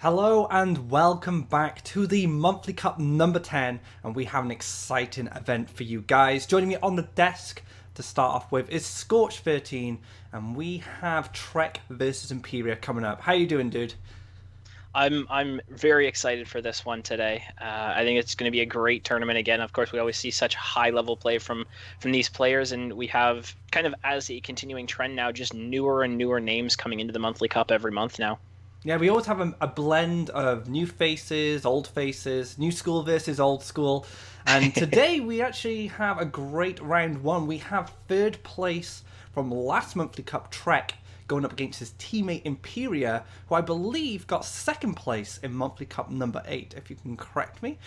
Hello and welcome back to the Monthly Cup number 10, and we have an exciting event for you guys. Joining me on the desk to start off with is Scorch13, and we have Trek versus Imperia coming up. How you doing, dude? I'm very excited for this one today. I think it's going to be a great tournament again. Of course, we always see such high level play from these players, and we have kind of as a continuing trend now, just newer and newer names coming into the monthly cup every month now. Yeah, we always have a blend of new faces, new school versus old school. And today we actually have a great round one. We have third place from last Monthly Cup, Trek, going up against his teammate Imperia, who I believe got second place in Monthly Cup number 8, if you can correct me.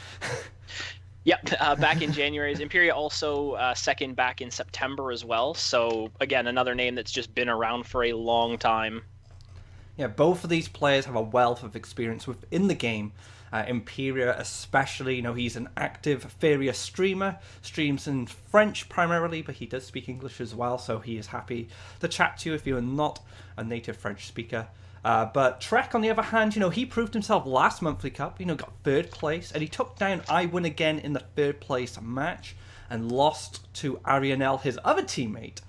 Yep, back in January. Imperia also second back in September as well. So again, another name that's just been around for a long time. Yeah, both of these players have a wealth of experience within the game. Imperia especially, he's an active Faeria streamer, streams in French primarily, but he does speak English as well, so he is happy to chat to you if you're not a native French speaker. But Trek, on the other hand, he proved himself last Monthly Cup, got third place, and he took down I Win Again in the third place match and lost to Arianel, his other teammate,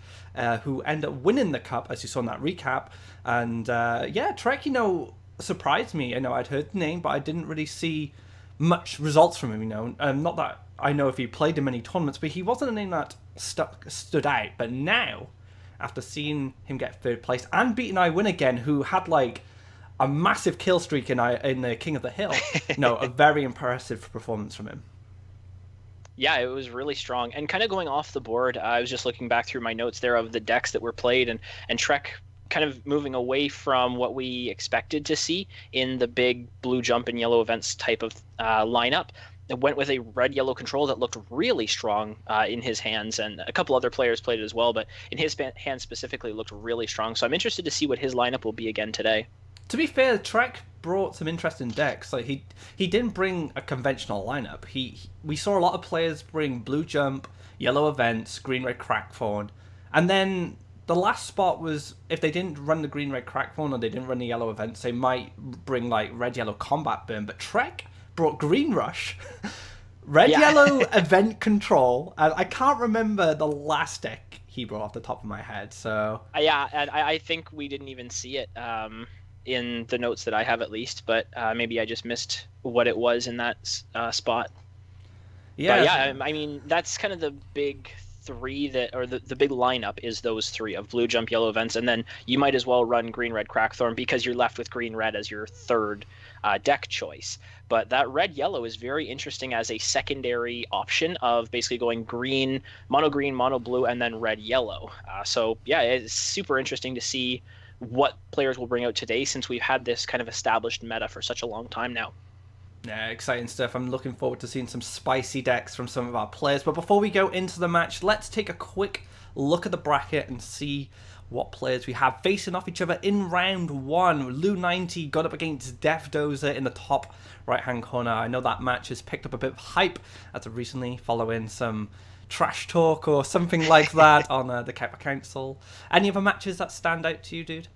who ended up winning the cup, as you saw in that recap. And yeah, Trek, surprised me. I'd heard the name, but I didn't really see much results from him. Not that I know if he played in many tournaments, but he wasn't a name that stood out. But now, after seeing him get third place and beating I Win Again, who had like a massive kill streak in the King of the Hill, a very impressive performance from him. Yeah, it was really strong. And kind of going off the board, I was just looking back through my notes there of the decks that were played, and Trek kind of moving away from what we expected to see in the big blue jump and yellow events type of lineup. It went with a red yellow control that looked really strong in his hands, and a couple other players played it as well, but in his hands specifically, it looked really strong. So I'm interested to see what his lineup will be again today. To be fair, Trek brought some interesting decks. Like he didn't bring a conventional lineup. We saw a lot of players bring blue jump, yellow events, green red crackthorn, and then the last spot was if they didn't run the green red crackthorn or they didn't run the yellow events, they might bring like red yellow combat burn. But Trek brought green rush, red yellow event control, and I can't remember the last deck he brought off the top of my head. So Yeah, and I think we didn't even see it. In the notes that I have at least, but maybe I just missed what it was in that spot. yeah, But yeah, I mean, that's kind of the big three that, or the big lineup is those three of blue jump, yellow events, and then you might as well run green red crackthorn because you're left with green red as your third deck choice. But that red yellow is very interesting as a secondary option of basically going green, mono blue, and then red yellow. So yeah, it's super interesting to see what players will bring out today since we've had this kind of established meta for such a long time now. yeah, exciting stuff. I'm looking forward to seeing some spicy decks from some of our players. But before we go into the match, let's take a quick look at the bracket and see what players we have facing off each other in round one. Lou90 got up against Def Dozer in the top right-hand corner. I know that match has picked up a bit of hype as of recently, following some trash talk or something like that on the Kappa Council. Any other matches that stand out to you, dude?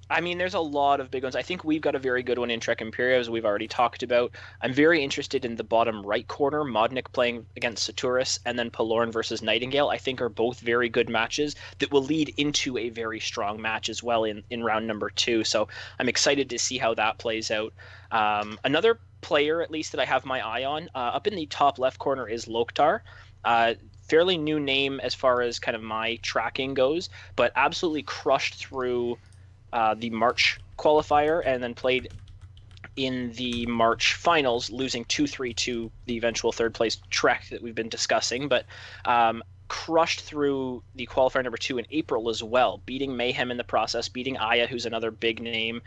I mean, there's a lot of big ones. I think we've got a very good one in Trek Imperia, as we've already talked about. I'm very interested in the bottom right corner, Modnik playing against Saturus, and then Pelorn versus Nightingale. I think are both very good matches that will lead into a very strong match as well in round number 2. So I'm excited to see how that plays out. Another player, at least, that I have my eye on, up in the top left corner is Loktar. Fairly new name as far as kind of my tracking goes, but absolutely crushed through the March qualifier and then played in the March finals, losing 2-3 to the eventual third place Trek that we've been discussing, but crushed through the qualifier number 2 in April as well, beating Mayhem in the process, beating Aya, who's another big name.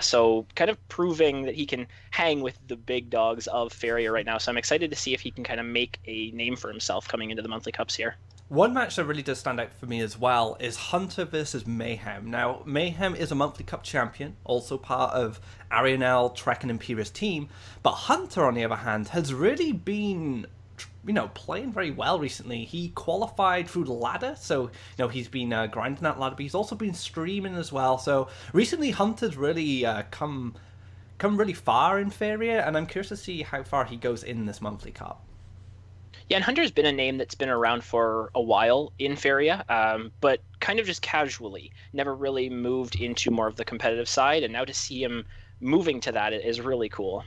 So kind of proving that he can hang with the big dogs of Faeria right now. So I'm excited to see if he can kind of make a name for himself coming into the monthly cups here. One match that really does stand out for me as well is Hunter versus Mayhem. Now, Mayhem is a Monthly Cup champion, also part of Arianel, Trek, and Imperia's team, but Hunter, on the other hand, has really been playing very well recently. He qualified through the ladder, so he's been grinding that ladder, but he's also been streaming as well. So recently, Hunter's really come really far in Faeria, and I'm curious to see how far he goes in this monthly cup. Yeah, and Hunter's been a name that's been around for a while in Faeria, but kind of just casually, never really moved into more of the competitive side, and now to see him moving to that is really cool.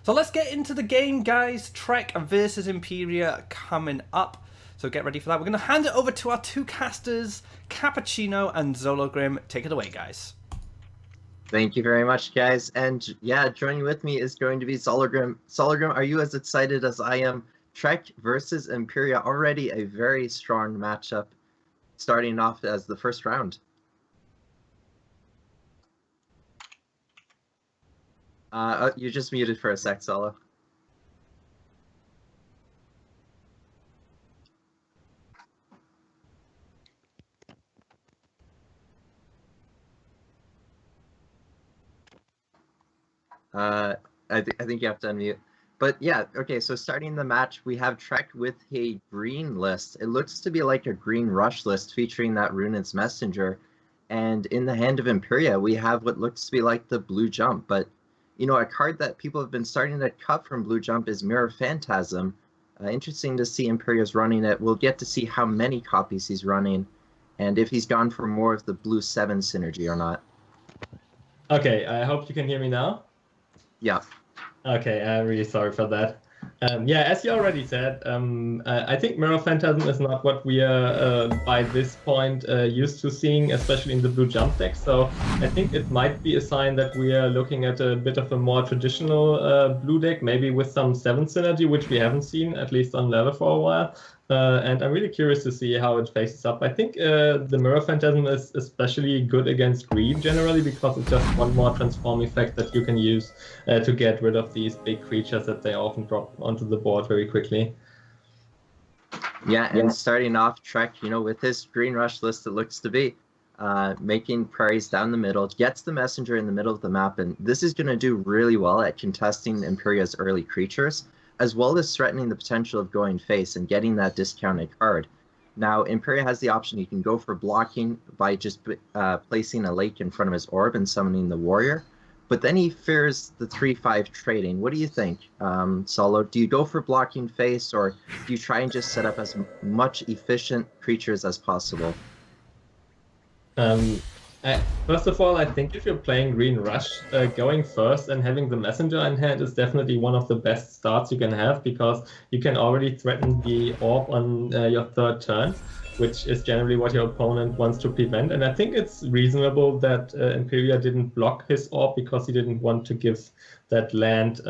So let's get into the game, guys. Trek versus Imperia coming up. So get ready for that. We're going to hand it over to our two casters, Cappuccino and Zologrim. Take it away, guys. Thank you very much, guys. And yeah, joining with me is going to be Zologrim. Zologrim, are you as excited as I am? Trek versus Imperia, already a very strong matchup, starting off as the first round. You just muted for a sec, Solo. I think you have to unmute. But yeah, okay, so starting the match, we have Trek with a green list. It looks to be like a green rush list featuring that Runin's Messenger. And in the hand of Imperia, we have what looks to be like the blue jump. But, a card that people have been starting to cut from blue jump is Mirror Phantasm. Interesting to see Imperia's running it. We'll get to see how many copies he's running and if he's gone for more of the blue 7 synergy or not. Okay, I hope you can hear me now. Yeah. Okay, I'm really sorry for that. Yeah, as you already said, I think Mirror Phantasm is not what we are by this point used to seeing, especially in the blue jump deck. So I think it might be a sign that we are looking at a bit of a more traditional blue deck, maybe with some 7 synergy, which we haven't seen, at least on level for a while. And I'm really curious to see how it faces up. I think the Mirror Phantasm is especially good against green generally because it's just one more transform effect that you can use to get rid of these big creatures that they often drop onto the board very quickly. Yeah, and starting off Trek, with his green rush list, it looks to be making prairies down the middle, gets the messenger in the middle of the map, and this is going to do really well at contesting Imperia's early creatures, as well as threatening the potential of going face and getting that discounted card. Now, Imperia has the option, he can go for blocking by just placing a lake in front of his orb and summoning the warrior, but then he fears the 3-5 trading. What do you think, Solo? Do you go for blocking face, or do you try and just set up as much efficient creatures as possible? First of all, I think if you're playing Green Rush, going first and having the messenger in hand is definitely one of the best starts you can have, because you can already threaten the orb on your 3rd turn, which is generally what your opponent wants to prevent. And I think it's reasonable that Imperia didn't block his orb because he didn't want to give that land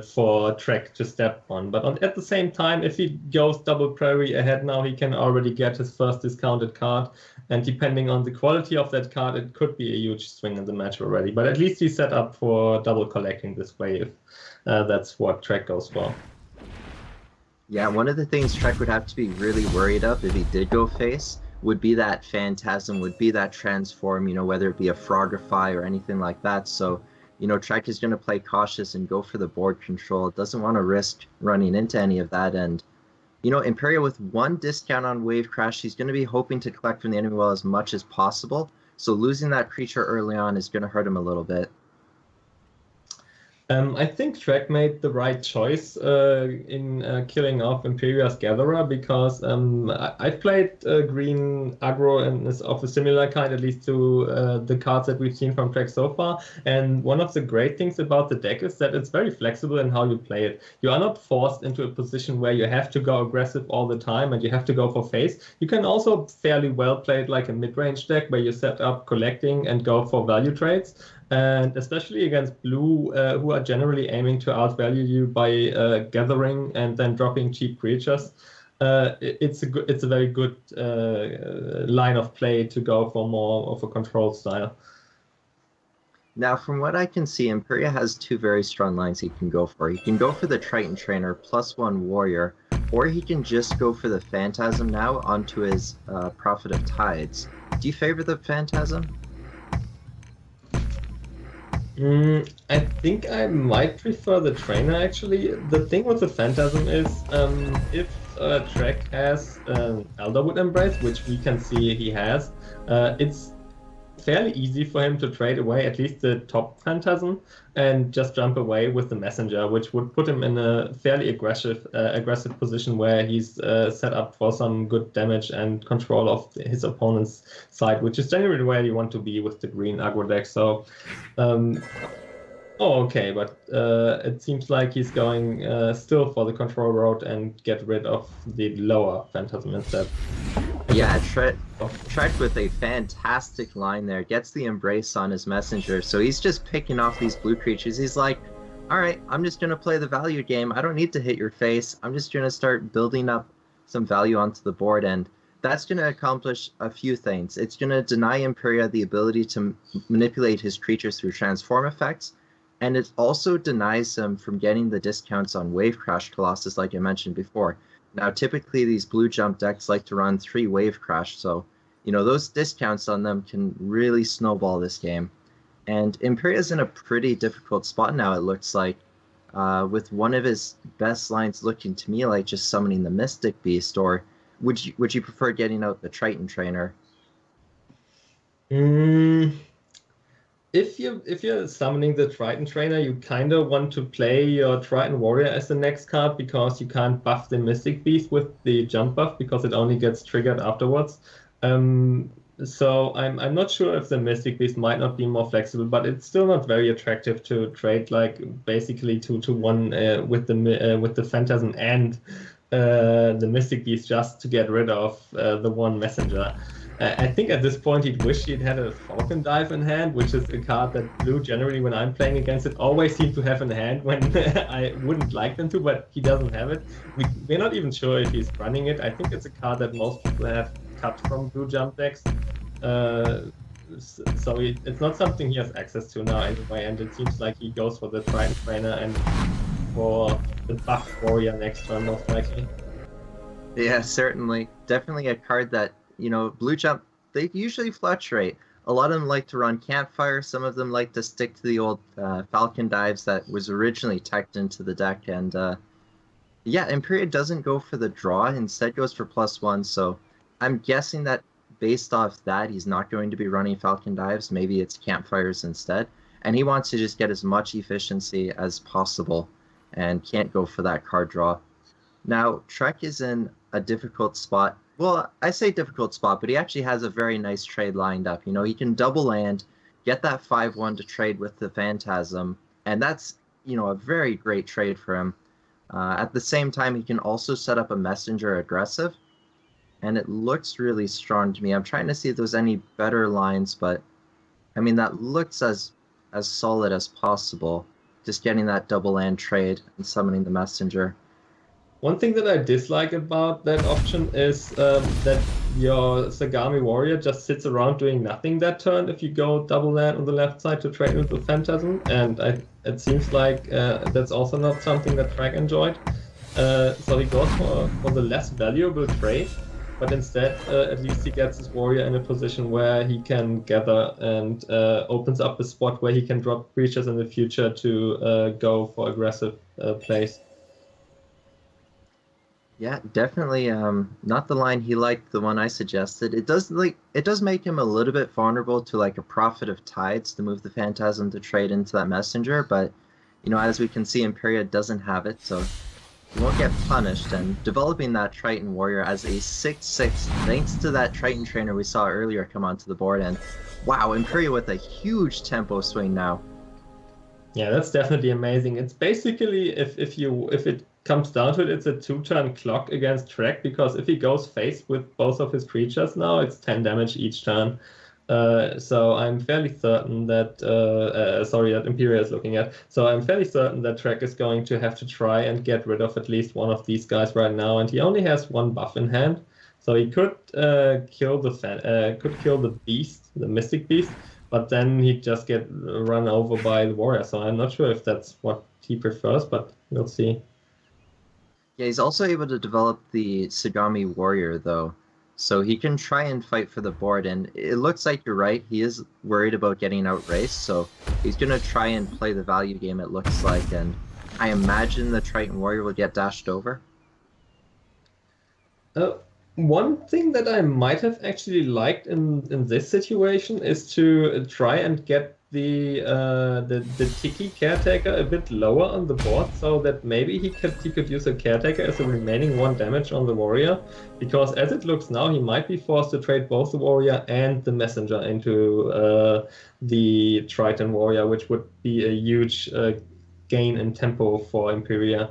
for Trek to step on. But at the same time, if he goes double prairie ahead now, he can already get his first discounted card. And depending on the quality of that card, it could be a huge swing in the match already. But at least he's set up for double collecting this way, if that's what Trek goes for. Yeah, one of the things Trek would have to be really worried of if he did go face would be that Phantasm, would be that transform, whether it be a Frogify or anything like that. So, Trek is going to play cautious and go for the board control. Doesn't want to risk running into any of that. And, Imperia with 1 discount on Wave Crash, he's going to be hoping to collect from the enemy well as much as possible. So losing that creature early on is going to hurt him a little bit. I think Trek made the right choice in killing off Imperia's Gatherer, because I've played green aggro and is of a similar kind, at least to the cards that we've seen from Trek so far. And one of the great things about the deck is that it's very flexible in how you play it. You are not forced into a position where you have to go aggressive all the time and you have to go for face. You can also fairly well play it like a mid-range deck where you set up collecting and go for value trades. And especially against blue, who are generally aiming to outvalue you by gathering and then dropping cheap creatures, it's a very good line of play to go for more of a control style. Now, from what I can see, Imperia has 2 very strong lines he can go for. He can go for the Triton Trainer +1 Warrior, or he can just go for the Phantasm now onto his Prophet of Tides. Do you favor the Phantasm? I think I might prefer the trainer actually. The thing with the Phantasm is if Trek has Elderwood Embrace, which we can see he has, it's fairly easy for him to trade away at least the top Phantasm and just jump away with the Messenger, which would put him in a fairly aggressive position where he's set up for some good damage and control of his opponent's side, which is generally where you want to be with the green aggro deck. So oh, okay, but it seems like he's going still for the control route and get rid of the lower Phantasm instead. Yeah, Trek with a fantastic line there. Gets the Embrace on his Messenger, so he's just picking off these blue creatures. He's like, all right, I'm just going to play the value game. I don't need to hit your face. I'm just going to start building up some value onto the board, and that's going to accomplish a few things. It's going to deny Imperia the ability to manipulate his creatures through transform effects, and it also denies him from getting the discounts on Wave Crash Colossus like I mentioned before. Now, typically these blue jump decks like to run 3 Wave Crash, so, you know, those discounts on them can really snowball this game. And Imperia's in a pretty difficult spot now, it looks like, with one of his best lines looking to me like just summoning the Mystic Beast, or would you prefer getting out the Triton Trainer? If you're summoning the Triton Trainer, you kind of want to play your Triton Warrior as the next card because you can't buff the Mystic Beast with the jump buff because it only gets triggered afterwards. So I'm not sure if the Mystic Beast might not be more flexible, but it's still not very attractive to trade like basically 2-1 with the Phantasm and the Mystic Beast just to get rid of the one Messenger. I think at this point he'd wish he'd had a Falcon Dive in hand, which is a card that blue generally when I'm playing against it always seem to have in hand when I wouldn't like them to, but he doesn't have it. We're not even sure if he's running it. I think it's a card that most people have cut from blue jump decks. So it's not something he has access to now anyway, and it seems like he goes for the Triton Trainer and for the buff Warrior next turn most likely. Yeah, certainly. Definitely a card that, you know, blue jump, they usually fluctuate. A lot of them like to run Campfire. Some of them like to stick to the old Falcon Dives that was originally teched into the deck. And yeah, Imperia doesn't go for the draw, instead goes for +1. So I'm guessing that based off that, he's not going to be running Falcon Dives. Maybe it's Campfires instead. And he wants to just get as much efficiency as possible and can't go for that card draw. Now, Trek is in a difficult spot. Well, I say difficult spot, but he actually has a very nice trade lined up. You know, he can double land, get that 5-1 to trade with the Phantasm, and that's, you know, a very great trade for him. At the same time, he can also set up a Messenger aggressive, and it looks really strong to me. I'm trying to see if there's any better lines, but, I mean, that looks as solid as possible, just getting that double land trade and summoning the Messenger. One thing that I dislike about that option is that your Sagami Warrior just sits around doing nothing that turn if you go double land on the left side to trade with the Phantasm, and it seems like that's also not something that Trek enjoyed. So he goes for the less valuable trade, but instead at least he gets his Warrior in a position where he can gather and opens up a spot where he can drop creatures in the future to go for aggressive plays. Yeah, definitely not the line he liked, the one I suggested. It does make him a little bit vulnerable to like a Prophet of Tides to move the Phantasm to trade into that Messenger, but you know, as we can see, Imperia doesn't have it, so he won't get punished. And developing that Triton Warrior as a 6/6 thanks to that Triton Trainer we saw earlier come onto the board, and wow, Imperia with a huge tempo swing now. Yeah, that's definitely amazing. It's basically if it comes down to it, it's a 2-turn clock against Trek, because if he goes face with both of his creatures now, it's 10 damage each turn. So I'm fairly certain that that Imperia is looking at. So I'm fairly certain that Trek is going to have to try and get rid of at least one of these guys right now, and he only has one buff in hand, so he could kill the beast, the Mystic Beast, but then he'd just get run over by the Warrior. So I'm not sure if that's what he prefers, but we'll see. Yeah, he's also able to develop the Sagami Warrior, though, so he can try and fight for the board, and it looks like you're right, he is worried about getting outraced, so He's going to try and play the value game, it looks like, and I imagine the Triton Warrior will get dashed over. One thing that I might have actually liked in this situation is to try and get the Tiki Caretaker a bit lower on the board, so that maybe he could use a Caretaker as a remaining 1 damage on the Warrior, because as it looks now, he might be forced to trade both the Warrior and the Messenger into the Triton Warrior, which would be a huge gain in tempo for Imperia.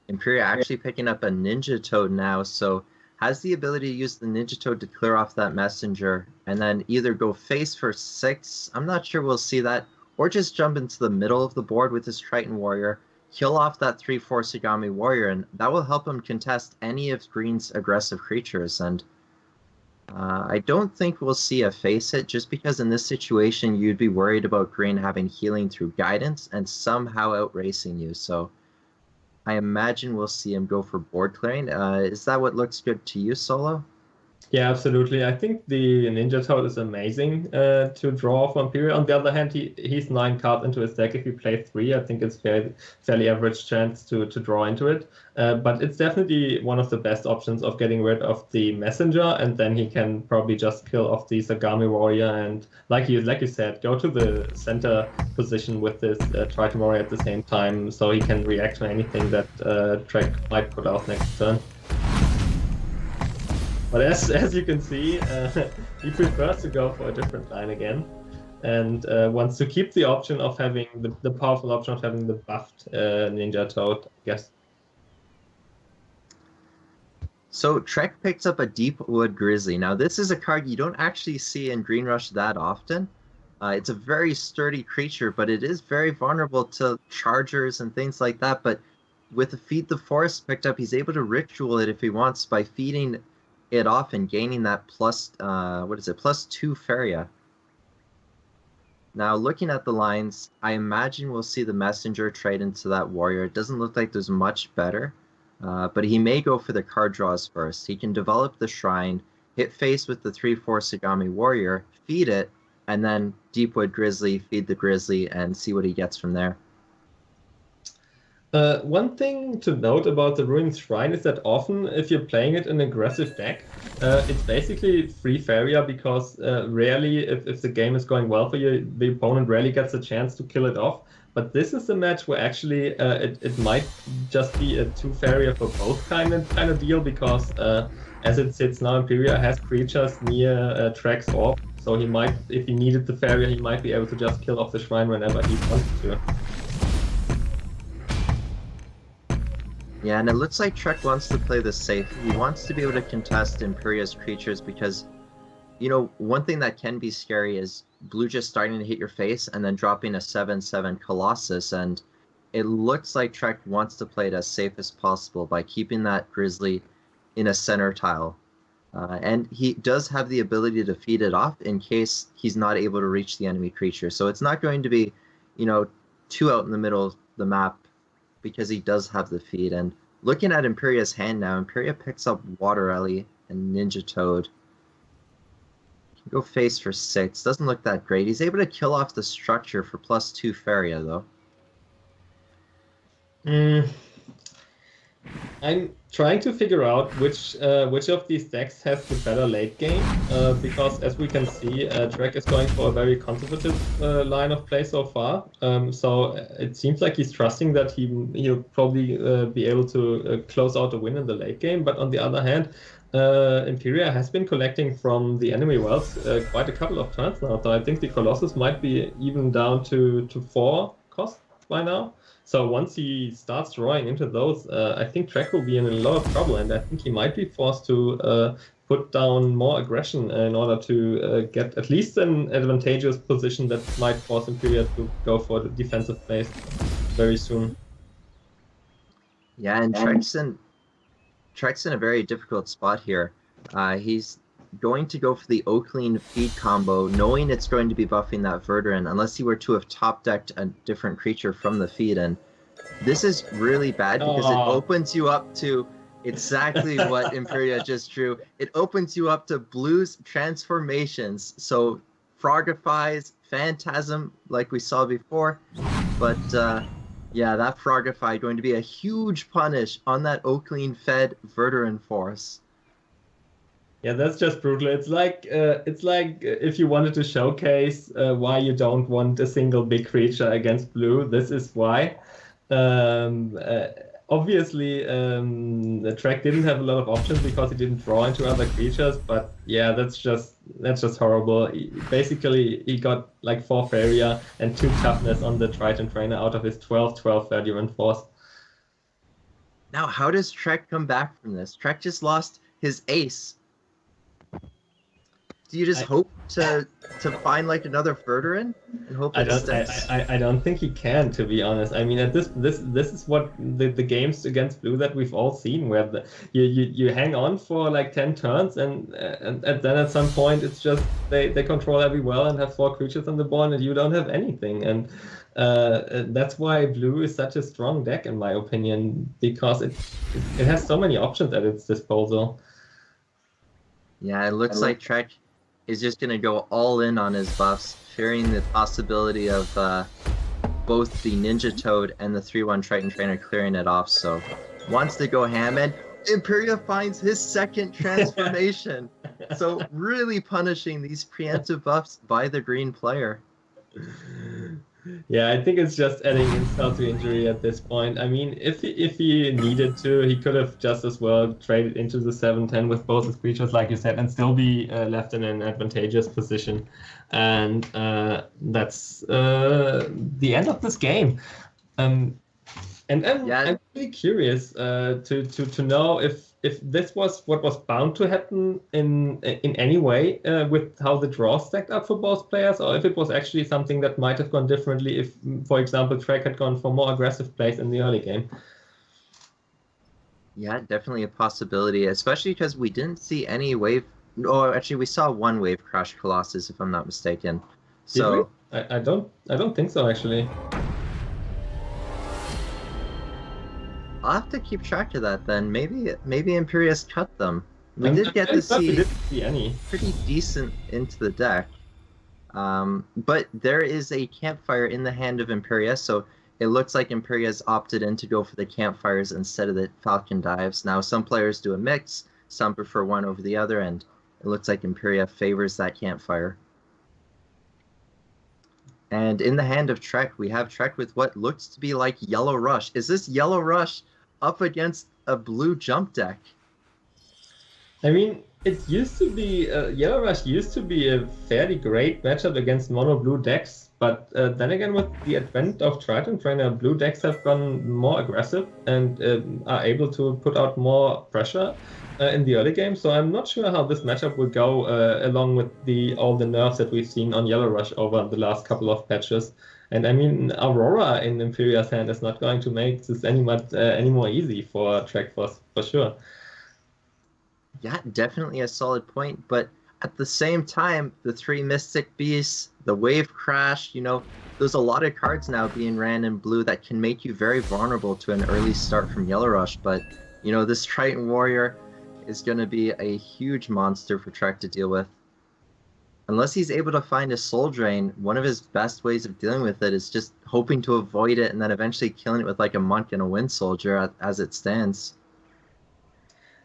Imperia actually picking up a Ninja Toad now, so has the ability to use the Ninja Toad to clear off that Messenger, and then either go face for 6, I'm not sure we'll see that, or just jump into the middle of the board with his Triton Warrior, kill off that 3/4 Sagami Warrior, and that will help him contest any of Green's aggressive creatures. And I don't think we'll see a face hit, just because in this situation you'd be worried about Green having healing through guidance and somehow outracing you, so I imagine we'll see him go for board clearing. Is that what looks good to you, Solo? Yeah, absolutely. I think the Ninja Toad is amazing to draw from Imperia. On the other hand, he's 9 cards into his deck. If you play 3, I think it's fairly average chance to draw into it. But it's definitely one of the best options of getting rid of the Messenger, and then he can probably just kill off the Sagami Warrior and, like you said, go to the center position with this Triton Warrior at the same time, so he can react to anything that Trek might put out next turn. But as you can see, he prefers to go for a different line again, and wants to keep the option of having the powerful option of having the buffed Ninja Toad, I guess. So Trek picks up a Deepwood Grizzly. Now this is a card you don't actually see in Green Rush that often. It's a very sturdy creature, but it is very vulnerable to chargers and things like that. But with the Feed the Forest picked up, he's able to ritual it if he wants by feeding it off and gaining that plus, +2 Faeria. Now, looking at the lines, I imagine we'll see the Messenger trade into that Warrior. It doesn't look like there's much better, but he may go for the card draws first. He can develop the Shrine, hit face with the 3/4 Sagami Warrior, feed it, and then Deepwood Grizzly, feed the Grizzly, and see what he gets from there. One thing to note about the Ruined Shrine is that often, if you're playing it in an aggressive deck, it's basically free Faeria, because rarely, if the game is going well for you, the opponent rarely gets a chance to kill it off. But this is a match where actually it might just be a 2 Faeria for both kind of deal, because as it sits now, Imperia has creatures near Trek's Orb, so he might, if he needed the Faeria, he might be able to just kill off the Shrine whenever he wanted to. Yeah, and it looks like Trek wants to play this safe. He wants to be able to contest Imperia's creatures because, you know, one thing that can be scary is blue just starting to hit your face and then dropping a 7/7 Colossus, and it looks like Trek wants to play it as safe as possible by keeping that Grizzly in a center tile. And he does have the ability to feed it off in case he's not able to reach the enemy creature. So it's not going to be, you know, too out in the middle of the map, because he does have the feed. And looking at Imperia's hand now, Imperia picks up Water Ellie and Ninja Toad. Can go face for 6. Doesn't look that great. He's able to kill off the structure for +2 Faeria, though. I'm trying to figure out which of these decks has the better late game, because as we can see, Trek is going for a very conservative line of play so far. So it seems like he's trusting that he'll probably be able to close out a win in the late game. But on the other hand, Imperia has been collecting from the enemy wells quite a couple of turns now. So I think the Colossus might be even down to 4 cost by now. So once he starts drawing into those, I think Trek will be in a lot of trouble, and I think he might be forced to put down more aggression in order to get at least an advantageous position that might force Imperia to go for the defensive plays very soon. Yeah, and Trek's in a very difficult spot here. He's going to go for the Oakleen feed combo, knowing it's going to be buffing that Verduran, unless he were to have top-decked a different creature from the feed. And this is really bad because it opens you up to exactly what Imperia just drew. It opens you up to blue's transformations. So Frogify's Phantasm, like we saw before. But yeah, that Frogify going to be a huge punish on that Oakleen fed Verduran force. Yeah, that's just brutal. It's like if you wanted to showcase why you don't want a single big creature against blue, this is why. Um, uh, Obviously, the track didn't have a lot of options because he didn't draw into other creatures. But yeah, that's just horrible. Basically, he got like 4 Faeria and 2 toughness on the Triton Trainer out of his 12 Verduran force. Now, how does Trek come back from this? Trek just lost his ace. Do you just hope to find like another Verduran and hope it sticks? I don't think he can, to be honest. I mean, at this is what the games against blue that we've all seen, where you hang on for like 10 turns and then at some point it's just they control every well and have 4 creatures on the board and you don't have anything. And that's why blue is such a strong deck, in my opinion, because it has so many options at its disposal. Yeah, it looks like Trek is just going to go all in on his buffs, fearing the possibility of both the Ninja Toad and the 3/1 Triton Trainer clearing it off. So wants to go ham, and Imperia finds his second transformation. So really punishing these preemptive buffs by the green player. Yeah, I think it's just adding insult to injury at this point. I mean, if he needed to, he could have just as well traded into the 7/10 with both his creatures, like you said, and still be left in an advantageous position. And that's the end of this game. And I'm really curious to know if this was what was bound to happen in any way with how the draw stacked up for both players, or if it was actually something that might have gone differently if, for example, Trek had gone for more aggressive plays in the early game. Yeah, definitely a possibility, especially because we didn't see any wave. Or actually, we saw one wave crash Colossus, if I'm not mistaken. So I don't think so, actually. I'll have to keep track of that then. Maybe Imperius cut them. We did get to see any pretty decent into the deck. But there is a campfire in the hand of Imperia, so it looks like Imperia's opted in to go for the campfires instead of the Falcon Dives. Now, some players do a mix, some prefer one over the other, and it looks like Imperia favors that campfire. And in the hand of Trek, we have Trek with what looks to be like Yellow Rush. Is this Yellow Rush up against a blue jump deck? I mean, it used to be, Yellow Rush used to be a fairly great matchup against mono blue decks, but then again, with the advent of Triton Trainer, blue decks have gone more aggressive and are able to put out more pressure in the early game. So I'm not sure how this matchup will go along with all the nerfs that we've seen on Yellow Rush over the last couple of patches. And I mean, Aurora in Imperia's hand is not going to make this any more easy for Trek for sure. Yeah, definitely a solid point. But at the same time, the 3 Mystic Beasts, the Wave Crash, there's a lot of cards now being ran in blue that can make you very vulnerable to an early start from Yellow Rush. But, this Triton Warrior is going to be a huge monster for Trek to deal with. Unless he's able to find a Soul Drain, one of his best ways of dealing with it is just hoping to avoid it and then eventually killing it with like a Monk and a Wind Soldier as it stands.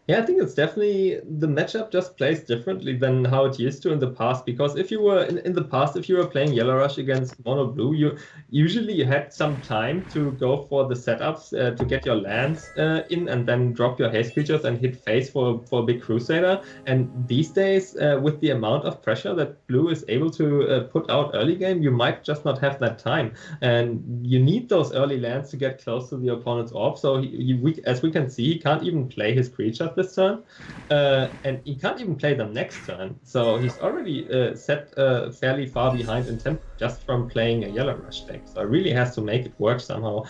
Yeah, I think it's definitely the matchup just plays differently than how it used to in the past. Because if you were in the past, if you were playing Yellow Rush against Mono Blue, you usually had some time to go for the setups to get your lands in and then drop your haste creatures and hit face for a big Crusader. And these days, with the amount of pressure that Blue is able to put out early game, you might just not have that time. And you need those early lands to get close to the opponent's orb. So as we can see, he can't even play his creature this turn, and he can't even play them next turn. So he's already set fairly far behind in tempo just from playing a Yellow Rush deck. So it really has to make it work somehow,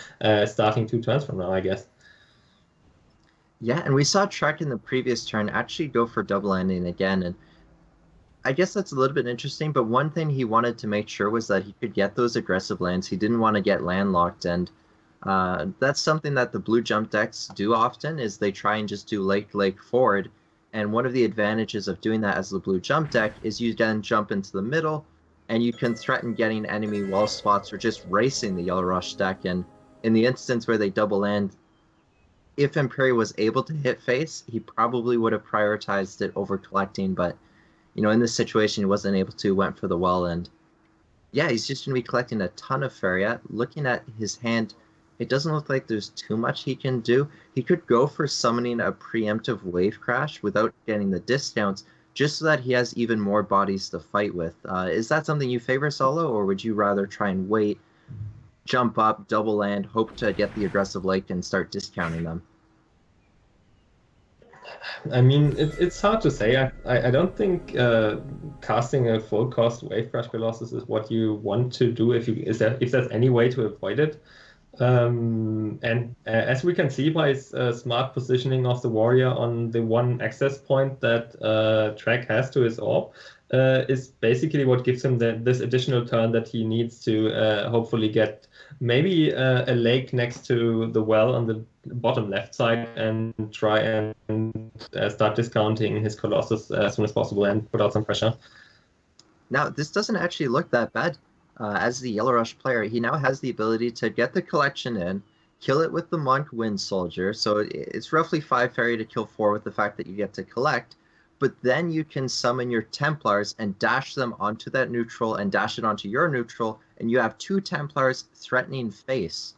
starting 2 turns from now, I guess. Yeah, and we saw Trek in the previous turn actually go for double landing again, and I guess that's a little bit interesting, but one thing he wanted to make sure was that he could get those aggressive lands. He didn't want to get landlocked, and that's something that the blue jump decks do often, is they try and just do lake forward. And one of the advantages of doing that as the blue jump deck is you then jump into the middle, and you can threaten getting enemy wall spots or just racing the Yellow Rush deck. And in the instance where they double land, if Imperia was able to hit face, he probably would have prioritized it over collecting, but in this situation he wasn't able to, went for the well, and yeah, he's just going to be collecting a ton of Faeria. Looking at his hand, it doesn't look like there's too much he can do. He could go for summoning a preemptive wave crash without getting the discounts, just so that he has even more bodies to fight with. Is that something you favor, Solo, or would you rather try and wait, jump up, double land, hope to get the aggressive lake and start discounting them? I mean, it's hard to say. I don't think casting a full cost wave crash Colossus is what you want to do if there's any way to avoid it. And as we can see by his smart positioning of the warrior on the one access point that Trek has to his orb, is basically what gives him this additional turn that he needs to hopefully get maybe a lake next to the well on the bottom left side and try and start discounting his Colossus as soon as possible and put out some pressure. Now, this doesn't actually look that bad. As the Yellow Rush player, he now has the ability to get the collection in, kill it with the Monk Wind Soldier, so it's roughly 5 Faeria to kill 4 with the fact that you get to collect, but then you can summon your Templars and dash them onto that neutral and dash it onto your neutral, and you have 2 Templars threatening face.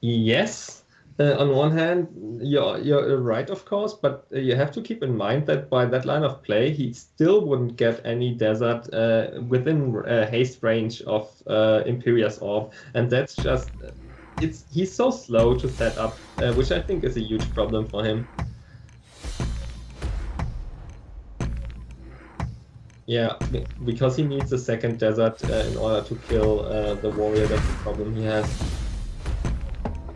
Yes. On one hand, you're right, of course, but you have to keep in mind that by that line of play, he still wouldn't get any desert within haste range of Imperia's orb, and that's just he's so slow to set up, which I think is a huge problem for him. Yeah, because he needs a second desert in order to kill the warrior. That's the problem he has.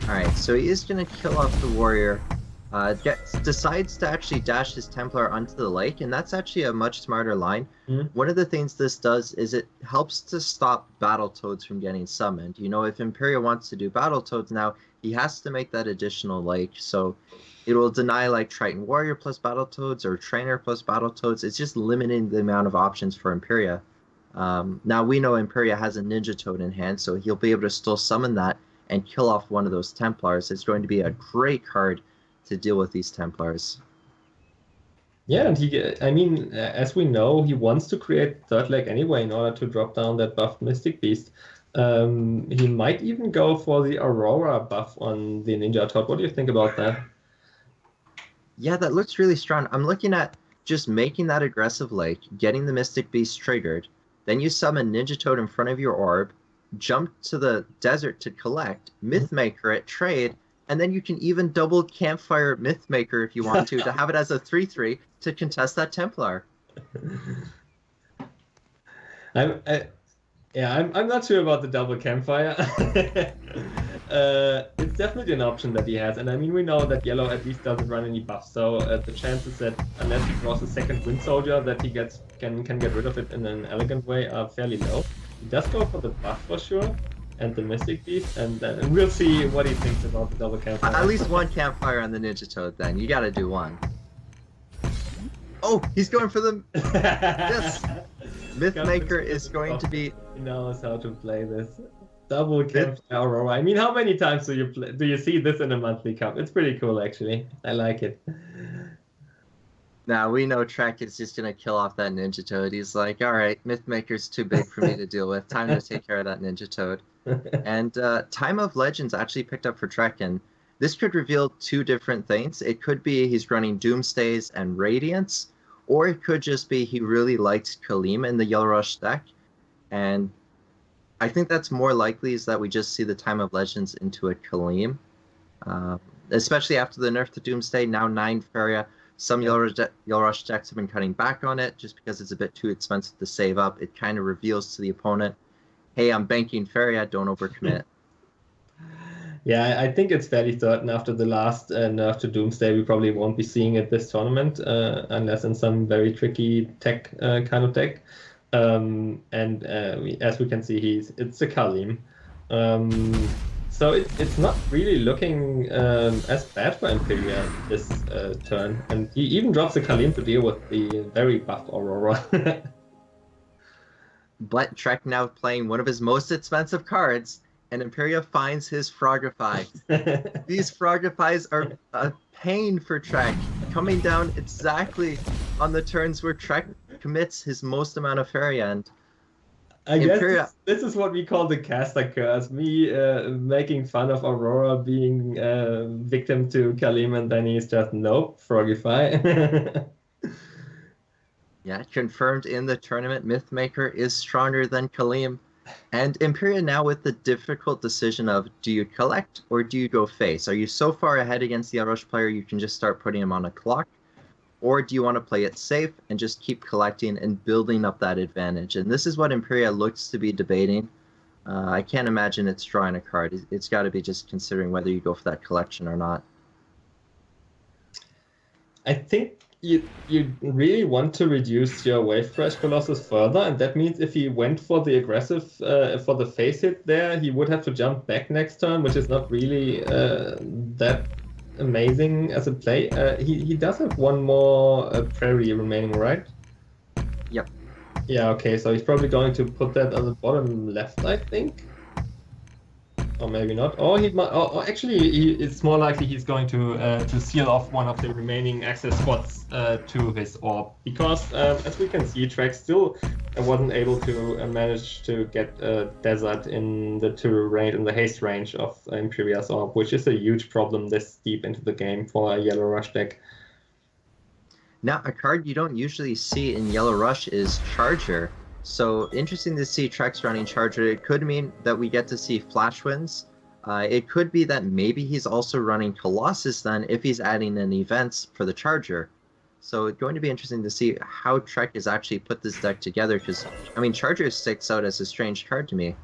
Alright, so he is going to kill off the warrior, decides to actually dash his Templar onto the lake, and that's actually a much smarter line. One of the things this does is it helps to stop Battletoads from getting summoned. If Imperia wants to do Battletoads now, he has to make that additional lake, so it will deny like Triton Warrior plus Battletoads or Trainer plus Battletoads. It's just limiting the amount of options for Imperia. Now we know Imperia has a Ninja Toad in hand, so he'll be able to still summon that and kill off one of those Templars. It's going to be a great card to deal with these Templars. Yeah, and as we know, he wants to create third leg anyway in order to drop down that buffed Mystic Beast. He might even go for the Aurora buff on the Ninja Toad. What do you think about that? Yeah, that looks really strong. I'm looking at just making that aggressive lake, getting the Mystic Beast triggered, then you summon Ninja Toad in front of your orb, jump to the desert to collect, Mythmaker it, trade, and then you can even double Campfire Mythmaker if you want to have it as a 3/3 to contest that Templar. I'm not sure about the double Campfire. It's definitely an option that he has, and we know that yellow at least doesn't run any buffs, so the chances that unless he draws a second Wind Soldier that he can get rid of it in an elegant way are fairly low. He does go for the buff for sure, and the Mystic Beast, and we'll see what he thinks about the double Campfire. At least one Campfire on the Ninja Toad then. You gotta do one. Oh, he's going for the... Yes! Mythmaker is going to be... He knows how to play this. Double Campfire Aurora. How many times do you see this in a monthly cup? It's pretty cool, actually. I like it. Now, we know Trek is just going to kill off that Ninja Toad. He's like, alright, Mythmaker's too big for me to deal with. Time to take care of that Ninja Toad. And Time of Legends actually picked up for Trek, and this could reveal 2 different things. It could be he's running Doomstays and Radiance, or it could just be he really likes Kaleem in the Yellow Rush deck. And I think that's more likely is that we just see the Time of Legends into a Kaleem. Especially after the nerf to Doomstay, now 9 Faeria. Some Yellow Rush decks have been cutting back on it just because it's a bit too expensive to save up. It kind of reveals to the opponent, hey, I'm banking Faeria, don't overcommit. Yeah, I think it's fairly certain after the last nerf to Doomsday, we probably won't be seeing it this tournament unless in some very tricky tech kind of deck. As we can see, it's a Kaleem. So it's not really looking as bad for Imperia this turn. And he even drops a Kaleem to deal with the very buffed Aurora. But Trek now playing one of his most expensive cards, and Imperia finds his Frogify. These Frogifys are a pain for Trek, coming down exactly on the turns where Trek commits his most amount of Faeria, and I guess Imperia. this is what we call the caster curse. Me making fun of Aurora being victim to Kalim, and then he's just, nope, Frogify. Yeah, confirmed in the tournament, Mythmaker is stronger than Kalim. And Imperia now with the difficult decision of, do you collect or do you go face? Are you so far ahead against the Rush player you can just start putting him on a clock? Or do you want to play it safe and just keep collecting and building up that advantage? And this is what Imperia looks to be debating. I can't imagine it's drawing a card. It's got to be just considering whether you go for that collection or not. I think you really want to reduce your Wave Crash Colossus further, and that means if he went for the aggressive, for the face hit there, he would have to jump back next turn, which is not really that amazing as a play. He does have one more Prairie remaining, right? Yep. Yeah, okay, so he's probably going to put that on the bottom left, I think. Or maybe not. Or he might. Or actually, it's more likely he's going to seal off one of the remaining access spots to his orb, because as we can see, Trek still wasn't able to manage to get Desert in the haste range of Imperia's orb, which is a huge problem this deep into the game for a Yellow Rush deck. Now, a card you don't usually see in Yellow Rush is Charger. So interesting to see Trek's running Charger. It could mean that we get to see Flash Winds. It could be that maybe he's also running Colossus then if he's adding in events for the Charger. So it's going to be interesting to see how Trek has actually put this deck together, because, I mean, Charger sticks out as a strange card to me.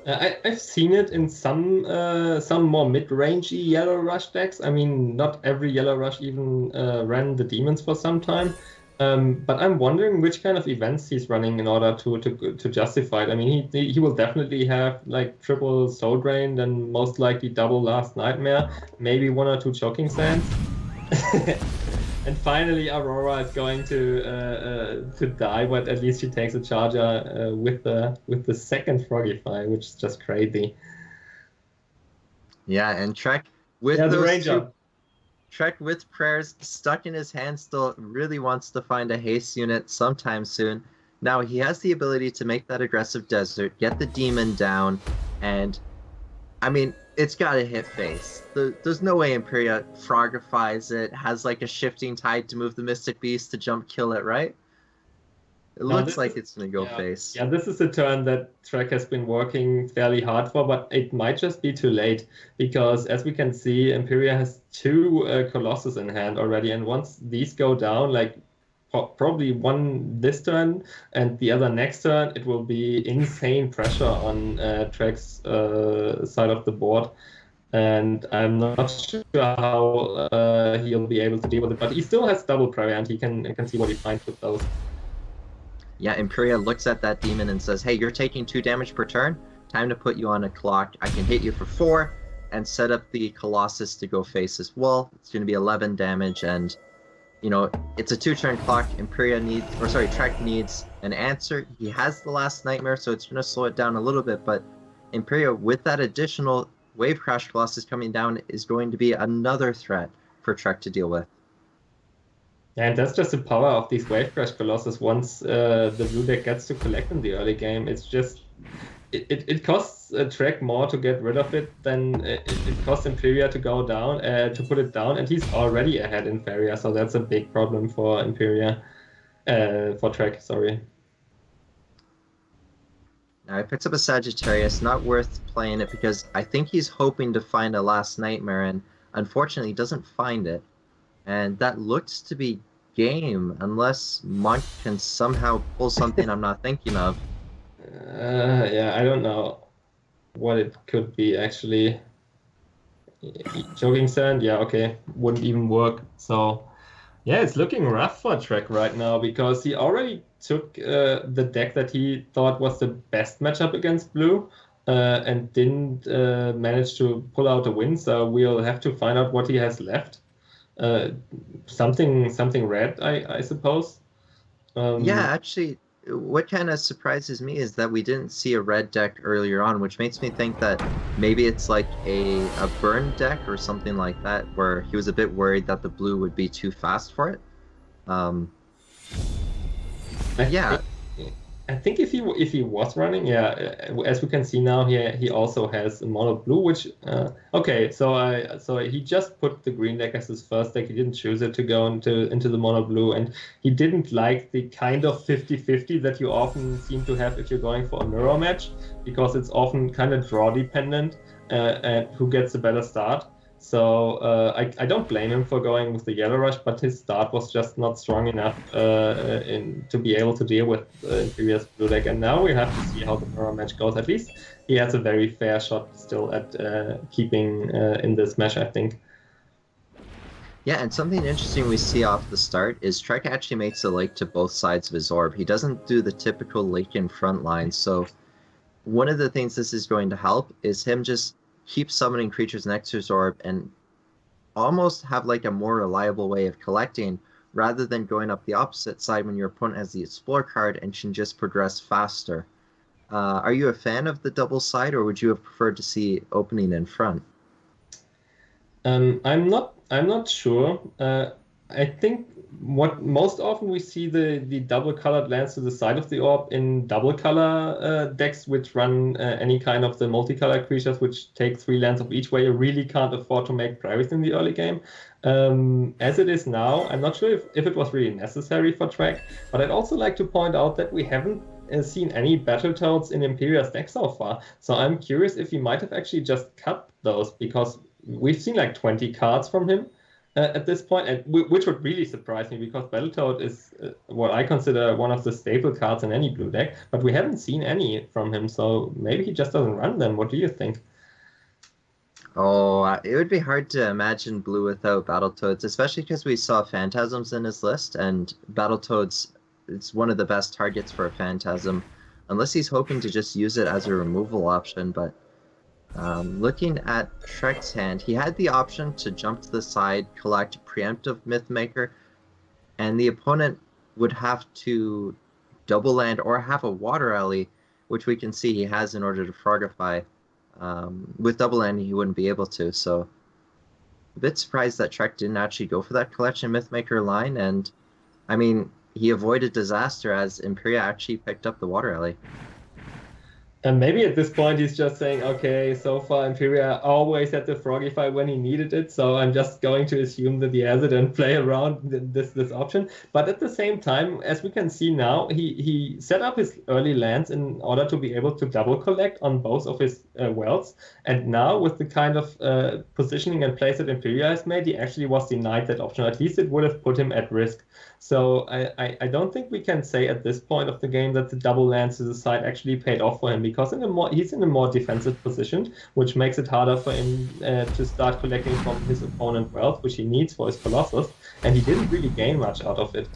I've seen it in some more mid-rangey Yellow Rush decks. I mean, not every Yellow Rush even ran the Demons for some time. But I'm wondering which kind of events he's running in order to justify it. I mean, he will definitely have like triple Soul Drain, then most likely double Last Nightmare, maybe one or two Choking Sands. And finally, Aurora is going to die, but at least she takes a Charger with the second Frogify, which is just crazy. Yeah, and Trek with the those Ranger. Trek with prayers stuck in his hand still really wants to find a haste unit sometime soon. Now he has the ability to make that aggressive desert, get the demon down, and I mean, it's got to hit face. There's no way Imperia Frogifies it, has like a shifting tide to move the Mystic Beast to jump kill it, right? It looks like it's going to go face. Yeah, this is a turn that Trek has been working fairly hard for, but it might just be too late, because as we can see, Imperia has two Colossus in hand already, and once these go down, like probably one this turn and the other next turn, it will be insane pressure on Trek's side of the board. And I'm not sure how he'll be able to deal with it, but he still has double prayer, and he can see what he finds with those. Yeah, Imperia looks at that demon and says, hey, you're taking 2 damage per turn. Time to put you on a clock. I can hit you for 4 and set up the Colossus to go face as well. It's going to be 11 damage, and, you know, it's a 2-turn clock. Trek needs an answer. He has the Last Nightmare, so it's going to slow it down a little bit, but Imperia, with that additional Wave Crash Colossus coming down, is going to be another threat for Trek to deal with. And that's just the power of these Wave Crash Colossus. Once the blue deck gets to collect in the early game, it's just it costs Trek more to get rid of it than it costs Imperia to go down, to put it down, and he's already ahead in Faeria, so that's a big problem for Imperia, for Trek, sorry. Now he picks up a Sagittarius, not worth playing it because I think he's hoping to find a Last Nightmare, and unfortunately he doesn't find it. And that looks to be game, unless Monk can somehow pull something I'm not thinking of. Yeah, I don't know what it could be, actually. Choking Sand, yeah, okay, wouldn't even work. So, yeah, it's looking rough for Trek right now, because he already took the deck that he thought was the best matchup against Blue, and didn't manage to pull out a win, so we'll have to find out what he has left. Something red, I suppose. Yeah, actually, what kind of surprises me is that we didn't see a red deck earlier on, which makes me think that maybe it's like a burn deck or something like that, where he was a bit worried that the blue would be too fast for it. Yeah. I think if he was running, yeah, as we can see now here, he also has a mono blue, which okay, so he just put the green deck as his first deck. He didn't choose it to go into the mono blue, and he didn't like the kind of 50-50 that you often seem to have if you're going for a mirror match, because it's often kind of draw dependent and who gets a better start. So I don't blame him for going with the Yellow Rush, but his start was just not strong enough to be able to deal with Imperia's blue deck. And now we have to see how the mirror match goes. At least he has a very fair shot still at keeping in this match, I think. Yeah, and something interesting we see off the start is Trek actually makes a lake to both sides of his orb. He doesn't do the typical lake in front line, so one of the things this is going to help is him just keep summoning creatures next to his orb and almost have like a more reliable way of collecting rather than going up the opposite side when your opponent has the Explore card and can just progress faster. Are you a fan of the double side, or would you have preferred to see opening in front? I'm not sure. I think what most often we see the double colored lands to the side of the orb in double color decks, which run any kind of the multicolored creatures, which take 3 lands of each way. You really can't afford to make prairies in the early game. As it is now, I'm not sure if it was really necessary for Trek, but I'd also like to point out that we haven't seen any Battletoads in Imperia's deck so far. So I'm curious if he might have actually just cut those, because we've seen like 20 cards from him at this point, and which would really surprise me, because Battletoad is what I consider one of the staple cards in any blue deck, but we haven't seen any from him, so maybe he just doesn't run them. What do you think? Oh, it would be hard to imagine blue without Battletoads, especially because we saw Phantasms in his list, and Battletoads, it's one of the best targets for a Phantasm, unless he's hoping to just use it as a removal option. But looking at Trek's hand, he had the option to jump to the side, collect Preemptive Mythmaker, and the opponent would have to double land or have a Water Alley, which we can see he has in order to Frogify. With double landing, he wouldn't be able to, so a bit surprised that Trek didn't actually go for that Collection Mythmaker line, and I mean, he avoided disaster as Imperia actually picked up the Water Alley. And maybe at this point he's just saying, okay, so far Imperia always had the Frogify when he needed it, so I'm just going to assume that he has it and play around this option. But at the same time, as we can see now, he set up his early lands in order to be able to double collect on both of his wells. And now with the kind of positioning and place that Imperia has made, he actually was denied that option. At least it would have put him at risk. So I don't think we can say at this point of the game that the double lands to the side actually paid off for him, because he's in a more defensive position, which makes it harder for him to start collecting from his opponent wealth, which he needs for his Colossus, and he didn't really gain much out of it.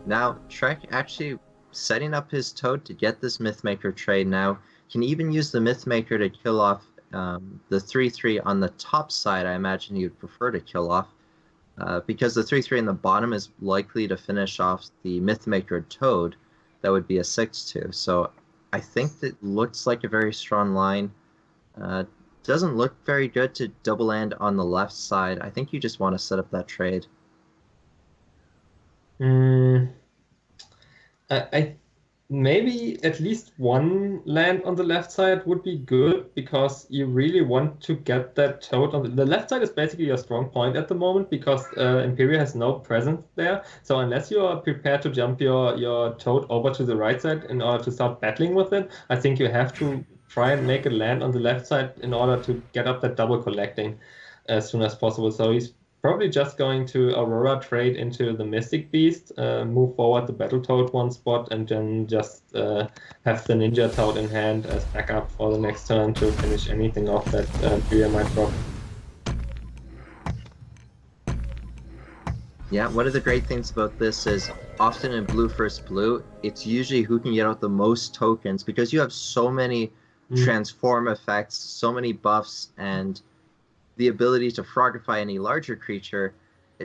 Now, Trek actually setting up his Toad to get this Mythmaker trade now, can even use the Mythmaker to kill off the 3/3 on the top side. I imagine he would prefer to kill off. Because the 3/3 in the bottom is likely to finish off the Mythmaker Toad, that would be a 6/2. So I think that looks like a very strong line. Doesn't look very good to double land on the left side. I think you just want to set up that trade. I maybe at least one land on the left side would be good, because you really want to get that Toad on the left side. Is basically your strong point at the moment, because Imperia has no presence there. So unless you are prepared to jump your Toad over to the right side in order to start battling with it, I think you have to try and make a land on the left side in order to get up that double collecting as soon as possible. So he's probably just going to Aurora trade into the Mystic Beast, move forward the Battletoad one spot, and then just have the Ninja Toad in hand as backup for the next turn to finish anything off that Imperia might drop. Yeah, one of the great things about this is often in blue versus blue, it's usually who can get out the most tokens, because you have so many transform effects, so many buffs, and the ability to frogify any larger creature.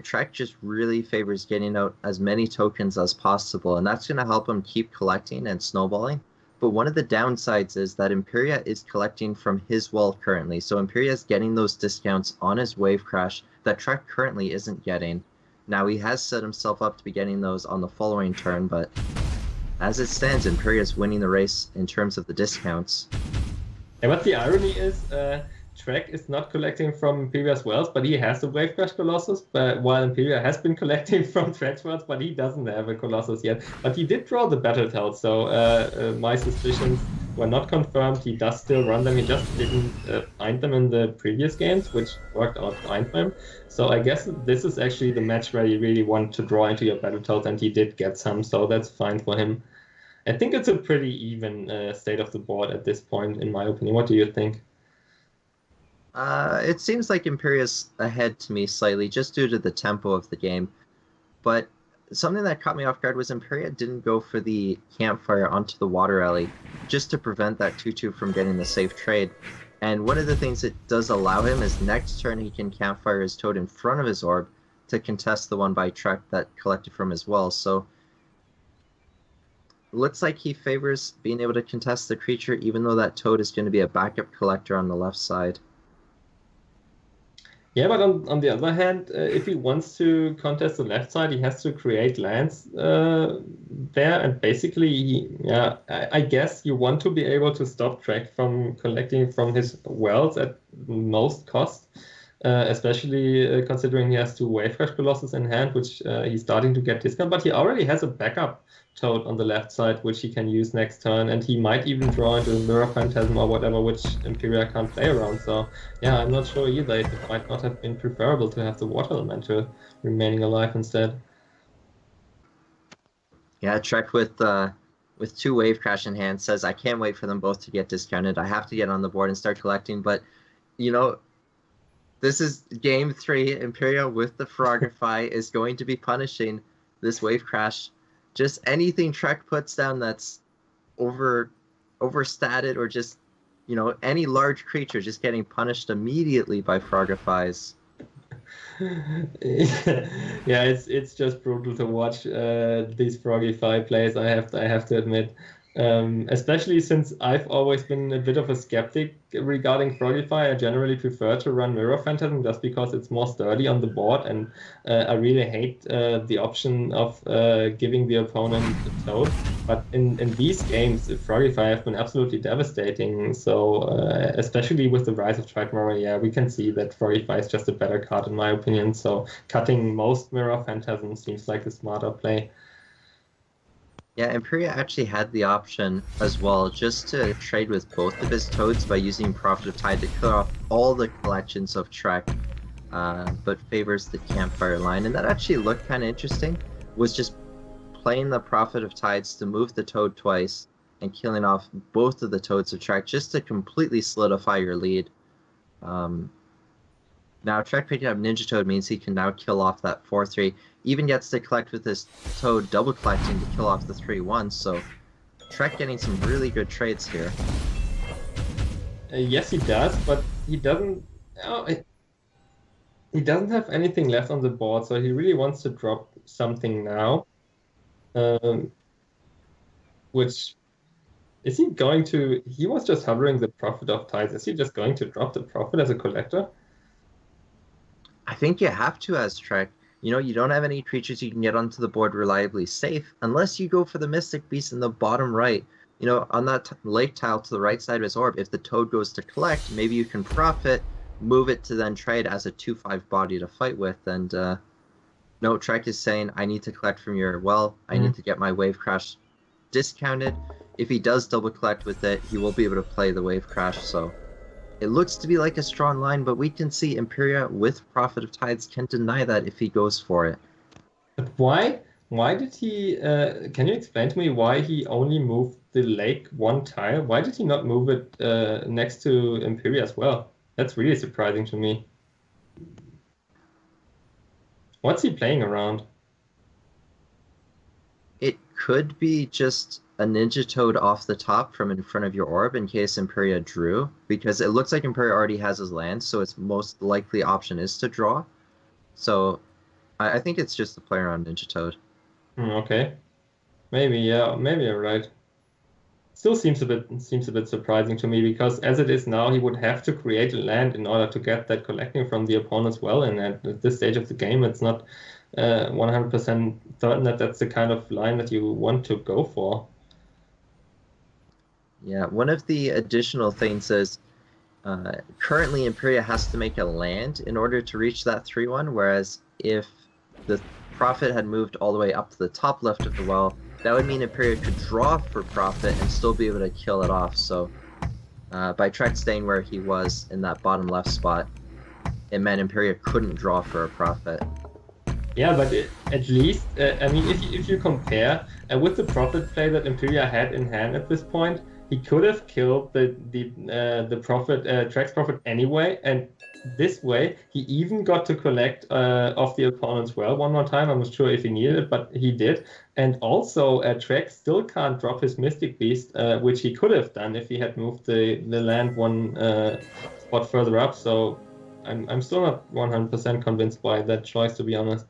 Trek just really favors getting out as many tokens as possible, and that's going to help him keep collecting and snowballing. But one of the downsides is that Imperia is collecting from his wall currently, so Imperia is getting those discounts on his wave crash that Trek currently isn't getting. Now, he has set himself up to be getting those on the following turn, but as it stands, Imperia is winning the race in terms of the discounts. And what the irony is, Trek is not collecting from Imperia's wells, but he has the Wave Crash Colossus, while Imperia has been collecting from Trek's wells, but he doesn't have a Colossus yet. But he did draw the Battletoads, so my suspicions were not confirmed. He does still run them, he just didn't find them in the previous games, which worked out fine for him. So I guess this is actually the match where you really want to draw into your Battletoads, and he did get some, so that's fine for him. I think it's a pretty even state of the board at this point, in my opinion. What do you think? It seems like Imperia's ahead to me slightly, just due to the tempo of the game. But something that caught me off guard was Imperia didn't go for the campfire onto the water alley, just to prevent that 2-2 from getting the safe trade. And one of the things it does allow him is next turn he can campfire his toad in front of his orb to contest the one by Trek that collected from his well. So looks like he favors being able to contest the creature, even though that toad is going to be a backup collector on the left side. Yeah, but on the other hand, if he wants to contest the left side, he has to create lands there, and basically, I guess you want to be able to stop Trek from collecting from his wells at most cost, especially considering he has 2 Wave Crash Colossus in hand, which he's starting to get discount, but he already has a backup toad on the left side, which he can use next turn, and he might even draw into Mirror Phantasm or whatever, which Imperia can't play around. So yeah, I'm not sure either. It might not have been preferable to have the Water Elemental remaining alive instead. Yeah, Trek with 2 Wave Crash in hand says, I can't wait for them both to get discounted. I have to get on the board and start collecting. But, you know, this is game 3. Imperia with the Frogify is going to be punishing this Wave Crash. Just anything Trek puts down that's overstated, or just, you know, any large creature just getting punished immediately by Frogifys. Yeah, it's just brutal to watch these Frogify plays. I have to admit, especially since I've always been a bit of a skeptic regarding Frogify. I generally prefer to run Mirror Phantasm just because it's more sturdy on the board, and I really hate the option of giving the opponent a toad. But in these games, Frogify have been absolutely devastating. So especially with the rise of Trikemora, yeah, we can see that Frogify is just a better card in my opinion. So cutting most Mirror Phantasm seems like a smarter play. Yeah, Imperia actually had the option as well just to trade with both of his toads by using Prophet of Tide to cut off all the collections of Trek, but favors the campfire line. And that actually looked kind of interesting, was just playing the Prophet of Tides to move the toad twice and killing off both of the toads of Trek just to completely solidify your lead. Now, Trek picking up Ninja Toad means he can now kill off that 4-3. Even gets to collect with his Toad double collecting to kill off the 3-1. So, Trek getting some really good trades here. Yes, he does, but he doesn't. He doesn't have anything left on the board, so he really wants to drop something now. Which is he going to? He was just hovering the Prophet of Tides. Is he just going to drop the Prophet as a collector? I think you have to as Trek. You know, you don't have any creatures you can get onto the board reliably safe unless you go for the Mystic Beast in the bottom right. You know, on that lake tile to the right side of his orb, if the Toad goes to collect, maybe you can profit, move it to then trade as a 2/5 body to fight with. And no, Trek is saying, I need to collect from your well. I need to get my Wave Crash discounted. If he does double collect with it, he will be able to play the Wave Crash. So it looks to be like a strong line, but we can see Imperia with Prophet of Tides can deny that if he goes for it. But why? Why did he? Can you explain to me why he only moved the lake one tile? Why did he not move it next to Imperia as well? That's really surprising to me. What's he playing around? It could be just a Ninja Toad off the top from in front of your orb in case Imperia drew, because it looks like Imperia already has his land, so its most likely option is to draw. So I think it's just the player on Ninja Toad. Okay. Maybe, yeah, maybe you're right. Still seems a bit surprising to me, because as it is now, he would have to create a land in order to get that collecting from the opponent as well. And at this stage of the game, it's not 100% certain that that's the kind of line that you want to go for. Yeah, one of the additional things is currently Imperia has to make a land in order to reach that 3-1, whereas if the Prophet had moved all the way up to the top left of the well, that would mean Imperia could draw for Prophet and still be able to kill it off. So by Trek staying where he was in that bottom left spot, it meant Imperia couldn't draw for a Prophet. Yeah, but at least, I mean, if you compare with the Prophet play that Imperia had in hand at this point, he could have killed the Prophet, Trek's Prophet anyway, and this way he even got to collect off the opponent's well one more time. I'm not sure if he needed it, but he did. And also, Trek still can't drop his Mystic Beast, which he could have done if he had moved the land one spot further up. So I'm still not 100% convinced by that choice, to be honest.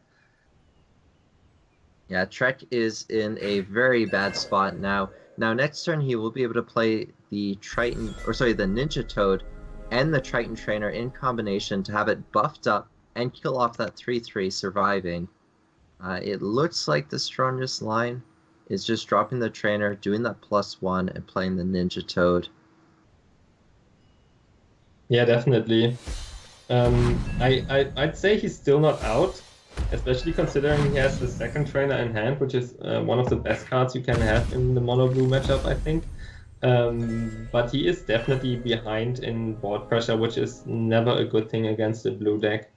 Yeah, Trek is in a very bad spot now. Now, next turn, he will be able to play the Ninja Toad and the Triton Trainer in combination to have it buffed up and kill off that 3-3 surviving. It looks like the strongest line is just dropping the Trainer, doing that +1, and playing the Ninja Toad. Yeah, definitely. I'd say he's still not out, especially considering he has the second trainer in hand, which is one of the best cards you can have in the mono blue matchup, I think. But he is definitely behind in board pressure, which is never a good thing against a blue deck.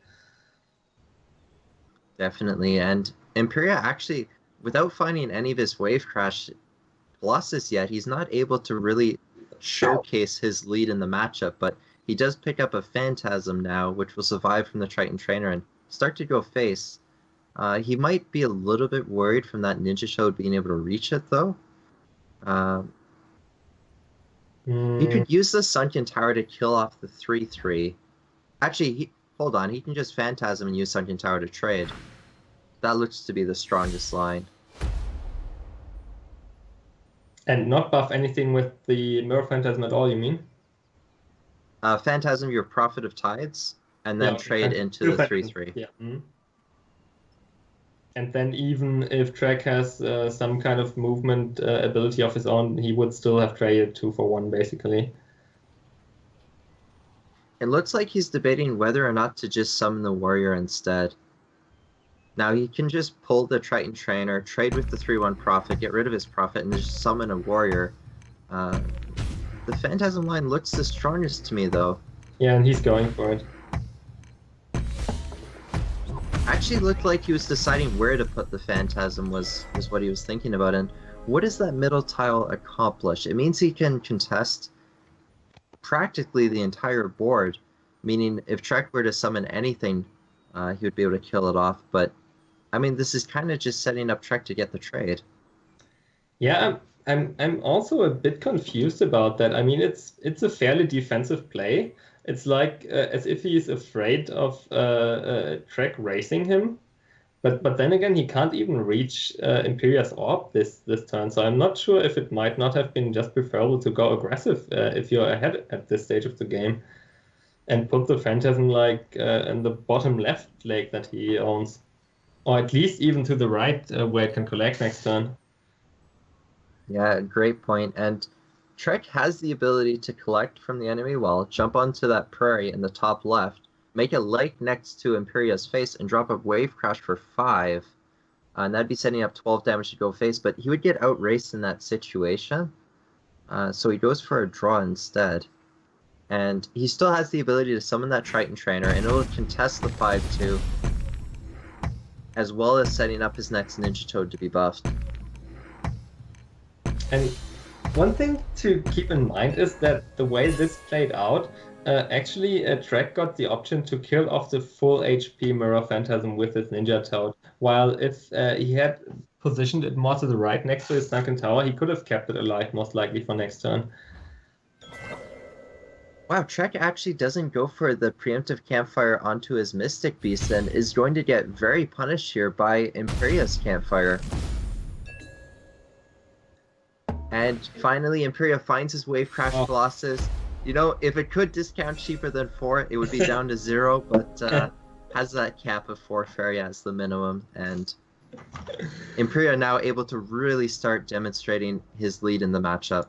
Definitely, and Imperia actually, without finding any of his Wave Crash Colossus yet, he's not able to really showcase his lead in the matchup, but he does pick up a Phantasm now, which will survive from the Triton Trainer and start to go face. He might be a little bit worried from that Ninja Toad being able to reach it, though. He could use the Sunken Tower to kill off the 3-3. Actually, hold on, he can just Phantasm and use Sunken Tower to trade. That looks to be the strongest line. And not buff anything with the Mirror Phantasm at all, you mean? Phantasm your Prophet of Tides, and then trade into the 3-3. Yeah. And then even if Trek has some kind of movement ability of his own, he would still have traded 2-for-1, basically. It looks like he's debating whether or not to just summon the Warrior instead. Now he can just pull the Triton Trainer, trade with the 3-1 Prophet, get rid of his Prophet, and just summon a Warrior. The Phantasm line looks the strongest to me, though. Yeah, and he's going for it. Actually looked like he was deciding where to put the Phantasm was what he was thinking about. And what does that middle tile accomplish? It means he can contest practically the entire board, meaning if Trek were to summon anything, he would be able to kill it off. But, I mean, this is kind of just setting up Trek to get the trade. Yeah, I'm also a bit confused about that. I mean, it's a fairly defensive play. It's like as if he's afraid of Trek racing him, but then again, he can't even reach Imperia's Orb this turn. So I'm not sure if it might not have been just preferable to go aggressive if you're ahead at this stage of the game, and put the Phantasm like in the bottom left leg that he owns, or at least even to the right where it can collect next turn. Yeah, great point. And Trek has the ability to collect from the enemy wall, jump onto that prairie in the top left, make a lake next to Imperia's face, and drop a Wave Crash for 5. And that'd be setting up 12 damage to go face, but he would get outraced in that situation. So he goes for a draw instead. And he still has the ability to summon that Triton Trainer, and it'll contest the 5-2, as well as setting up his next Ninja Toad to be buffed. And one thing to keep in mind is that the way this played out, actually Trek got the option to kill off the full HP Mirror Phantasm with his Ninja Toad, while if he had positioned it more to the right next to his Sunken Tower, he could have kept it alive most likely for next turn. Wow, Trek actually doesn't go for the preemptive campfire onto his Mystic Beast and is going to get very punished here by Imperia's campfire. And finally, Imperia finds his Wave Crash Colossus. You know, if it could discount cheaper than 4, it would be down to 0, but has that cap of 4 Faeria as the minimum. And Imperia now able to really start demonstrating his lead in the matchup.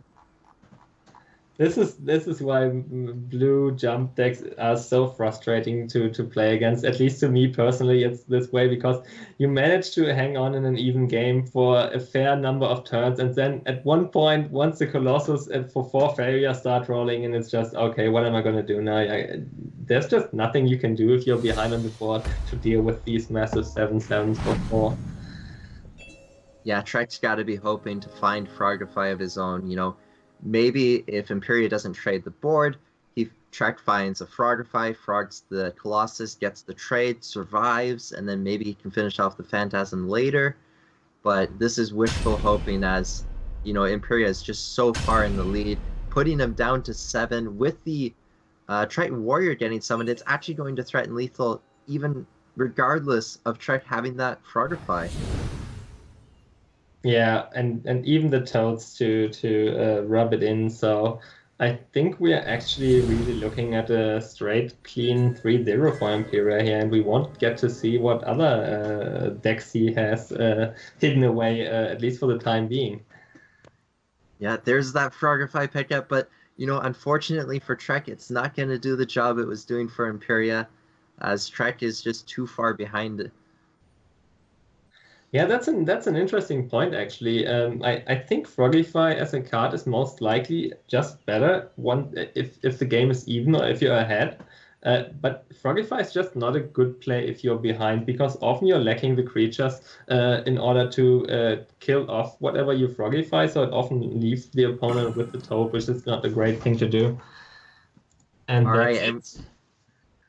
This is why blue jump decks are so frustrating to play against. At least to me personally, it's this way because you manage to hang on in an even game for a fair number of turns, and then at one point, once the Colossus for 4 Faeria start rolling, and it's just okay. What am I gonna do now? There's just nothing you can do if you're behind on the board to deal with these massive 7/7s for 4. Yeah, Trek's got to be hoping to find Frogify of his own, you know. Maybe if Imperia doesn't trade the board, Trek finds a Frogify, frogs the Colossus, gets the trade, survives, and then maybe he can finish off the Phantasm later. But this is wishful hoping as, you know, Imperia is just so far in the lead, putting him down to 7 with the Triton Warrior getting summoned. It's actually going to threaten lethal even regardless of Trek having that Frogify. Yeah, and even the toads to rub it in. So I think we are actually really looking at a straight clean 3-0 for Imperia here, and we won't get to see what other decks he has hidden away, at least for the time being. Yeah, there's that Frogify pickup, but you know, unfortunately for Trek, it's not going to do the job it was doing for Imperia, as Trek is just too far behind it. Yeah, that's an interesting point actually. I think Frogify as a card is most likely just better if the game is even or if you're ahead. But Frogify is just not a good play if you're behind because often you're lacking the creatures in order to kill off whatever you Frogify. So it often leaves the opponent with the toad, which is not a great thing to do. And all right, and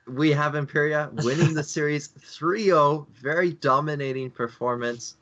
we have Imperia winning the series 3-0, very dominating performance.